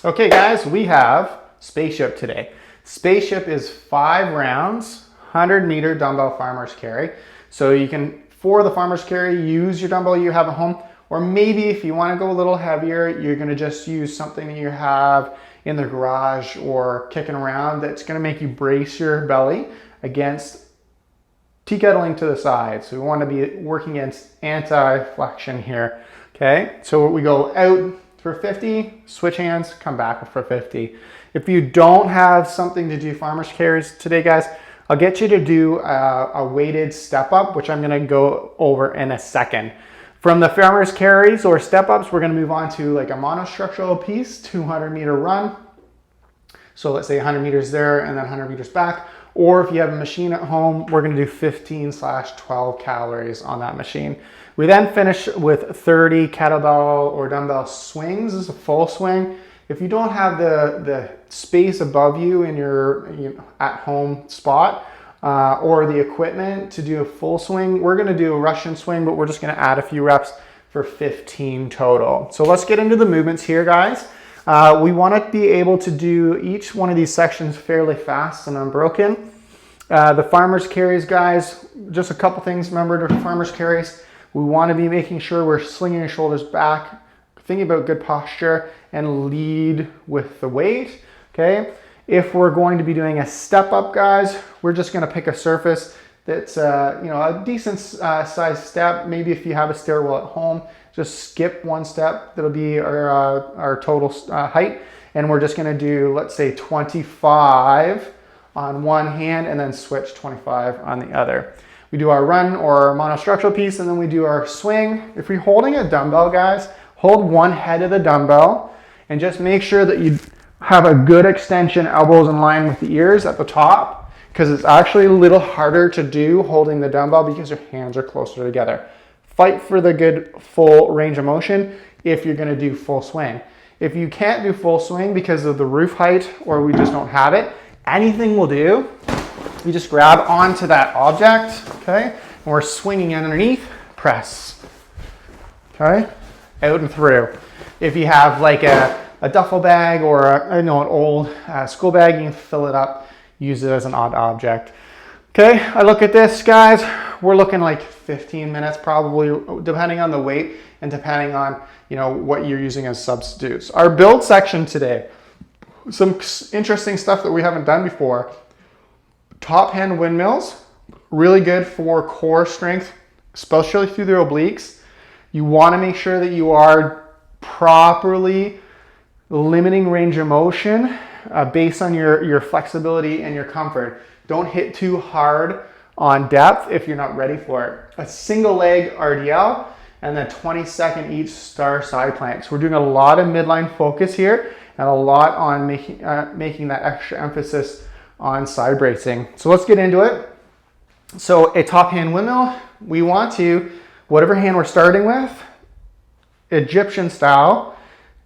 Okay guys, we have Spaceship today. Spaceship is 5 rounds, 100-meter dumbbell farmer's carry. So you can, for the farmer's carry, use your dumbbell you have at home, or maybe if you want to go a little heavier, you're going to just use something that you have in the garage or kicking around that's going to make you brace your belly against tea kettling to the side. So we want to be working against anti-flexion here. Okay, so we go out for 50, switch hands, come back for 50. If you don't have something to do farmer's carries today, guys, I'll get you to do a weighted step up, which I'm gonna go over in a second. From the farmer's carries or step ups, we're gonna move on to like a monostructural piece, 200-meter run. So let's say 100 meters there and then 100 meters back. Or if you have a machine at home, we're gonna do 15/12 calories on that machine. We then finish with 30 kettlebell or dumbbell swings. This is a full swing. If you don't have the space above you in your at-home spot or the equipment to do a full swing, we're gonna do a Russian swing, but we're just gonna add a few reps for 15 total. So let's get into the movements here, guys. We want to be able to do each one of these sections fairly fast and unbroken. The farmer's carries, guys, just a couple things. Remember the farmer's carries, we want to be making sure we're slinging your shoulders back, thinking about good posture, and lead with the weight, okay? If we're going to be doing a step up, guys, we're just going to pick a surface that's a decent size step. Maybe if you have a stairwell at home, just skip one step. That'll be our total height. And we're just gonna do, let's say 25 on one hand and then switch 25 on the other. We do our run or monostructural piece and then we do our swing. If you're holding a dumbbell, guys, hold one head of the dumbbell and just make sure that you have a good extension, elbows in line with the ears at the top, because it's actually a little harder to do holding the dumbbell because your hands are closer together. Fight for the good full range of motion if you're gonna do full swing. If you can't do full swing because of the roof height or we just don't have it, anything will do. You just grab onto that object, okay? And we're swinging underneath, press, okay? Out and through. If you have like a duffel bag or an old school bag, you can fill it up, use it as an odd object. Okay, I look at this, guys, we're looking like 15 minutes probably, depending on the weight and depending on what you're using as substitutes. Our build section today, some interesting stuff that we haven't done before. Top hand windmills, really good for core strength, especially through the obliques. You want to make sure that you are properly limiting range of motion based on your flexibility and your comfort. Don't hit too hard on depth if you're not ready for it. A single leg RDL and then 20-second each star side planks. We're doing a lot of midline focus here and a lot on making that extra emphasis on side bracing. So let's get into it. So a top hand windmill, we want to, whatever hand we're starting with, Egyptian style,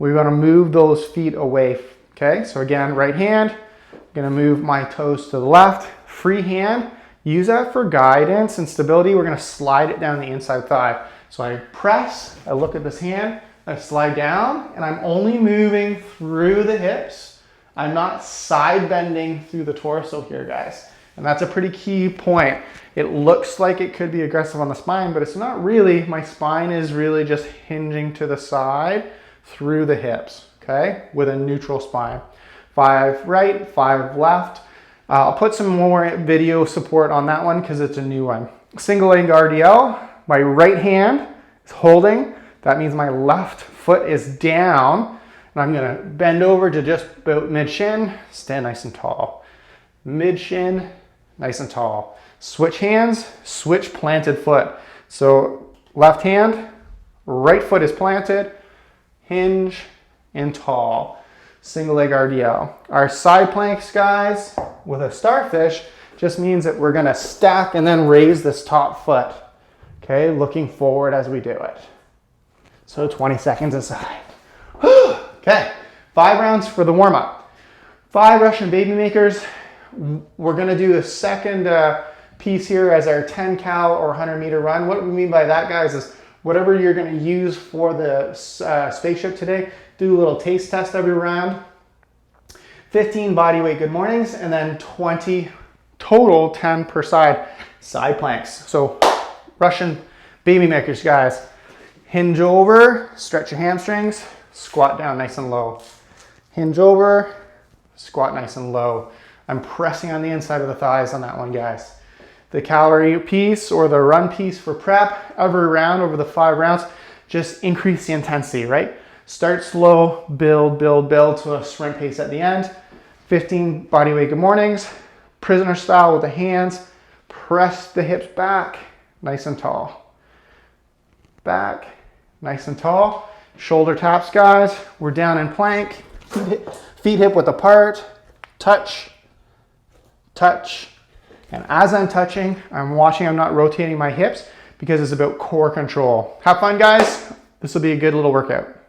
we want to move those feet away. Okay, so again, right hand, I'm gonna move my toes to the left, free hand, use that for guidance and stability. We're gonna slide it down the inside thigh. So I press, I look at this hand, I slide down, and I'm only moving through the hips. I'm not side bending through the torso here, guys. And that's a pretty key point. It looks like it could be aggressive on the spine, but it's not really. My spine is really just hinging to the side through the hips, okay? With a neutral spine. 5 right, 5 left. I'll put some more video support on that one because it's a new one. Single leg RDL, my right hand is holding. That means my left foot is down. And I'm gonna bend over to just about mid-shin, stand nice and tall. Mid-shin, nice and tall. Switch hands, switch planted foot. So left hand, right foot is planted, hinge and tall. Single leg RDL. Our side planks, guys, with a starfish just means that we're gonna stack and then raise this top foot. Okay, looking forward as we do it. So 20 seconds aside. Okay, 5 rounds for the warm-up. 5 Russian baby makers. We're gonna do the second piece here as our 10 cal or 100 meter run. What we mean by that, guys, is whatever you're gonna use for the spaceship today, Do a little taste test every round. 15 body weight good mornings, and then 20 total, 10 per side, side planks. So Russian baby makers, guys. Hinge over, stretch your hamstrings, squat down nice and low. Hinge over, squat nice and low. I'm pressing on the inside of the thighs on that one, guys. The calorie piece or the run piece for prep, every round over the 5 rounds, just increase the intensity, right? Start slow, build, build, build to a sprint pace at the end. 15 body weight good mornings, prisoner style with the hands, press the hips back, nice and tall. Back, nice and tall. Shoulder taps, guys. We're down in plank. Feet hip width apart, touch, touch. And as I'm touching, I'm watching I'm not rotating my hips because it's about core control. Have fun, guys. This will be a good little workout.